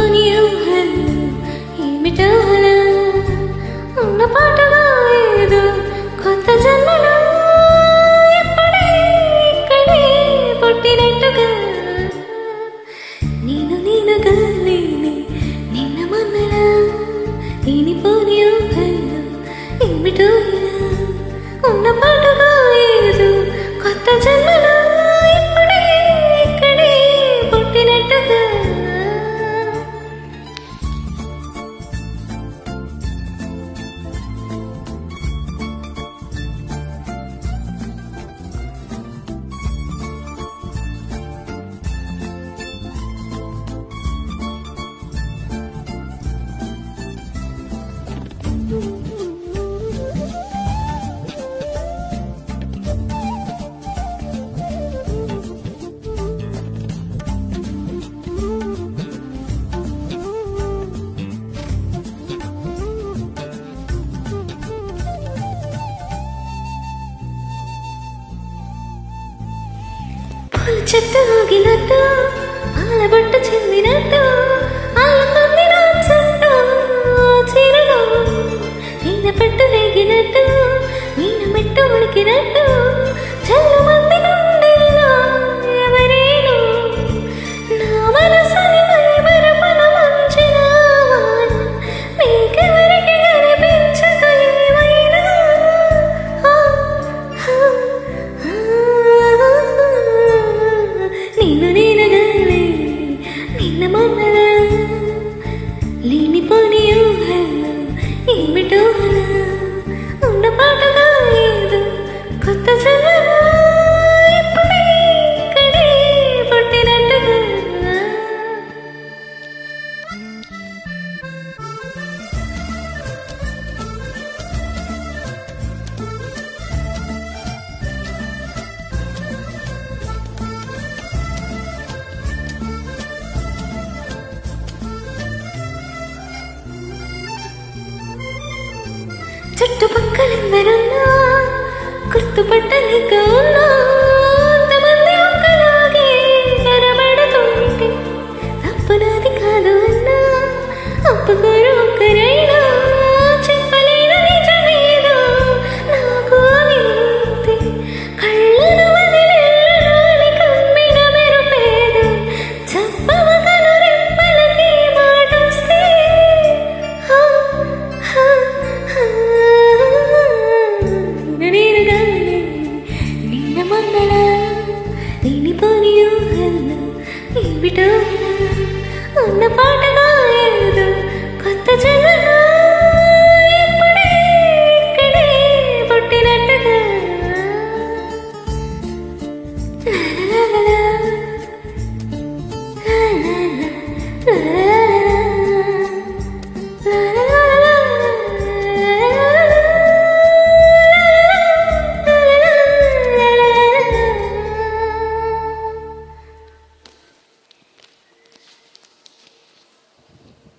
లేనిపోని ఊహలు ఏమిటో అలా ఉన్న పాటగా ఏదో కొత్త జన్మలో ఎప్పుడే ఇక్కడే పుట్టినట్టుగా నేనుగా లేని నిన్న మొన్నలా లేనిపోని ఊహలు ఏమిటో ఇలా ఉన్న పాటగా ఏదో కొత్త జన్మలో ఎప్పుడే ఇక్కడే పుట్టినట్టుగా చెట్టు ఊగినట్టు ఆలబట్ట చెందినట్టు ఆలమంది నాచట్టు చీరలో నీన పెట్టు రేగినట్టు నీన మెట్టు ఉడికినట్టు చల్లు మంది గుండెల్లో ఎవరేను నా మనసుని మరపన మంచిన మీకెవరికి కనిపించక ఏమైనా నేనుగా నిన్న మొన్నలా లేనిపోని ఊహలు ఏమిటో అలా ఉన్న పాటగా ఏదో కొత్త జన్మలో ఎప్పుడే ఇక్కడే పుట్టినట్టుగా చుట్టుపక్కలెందరున్నా గుర్తుపట్టలేక ఉన్నా అంతమంది ఒకలాగే కనబడుతుంటే తప్పు నాది కాదు అన్నా ఒప్పుకోరు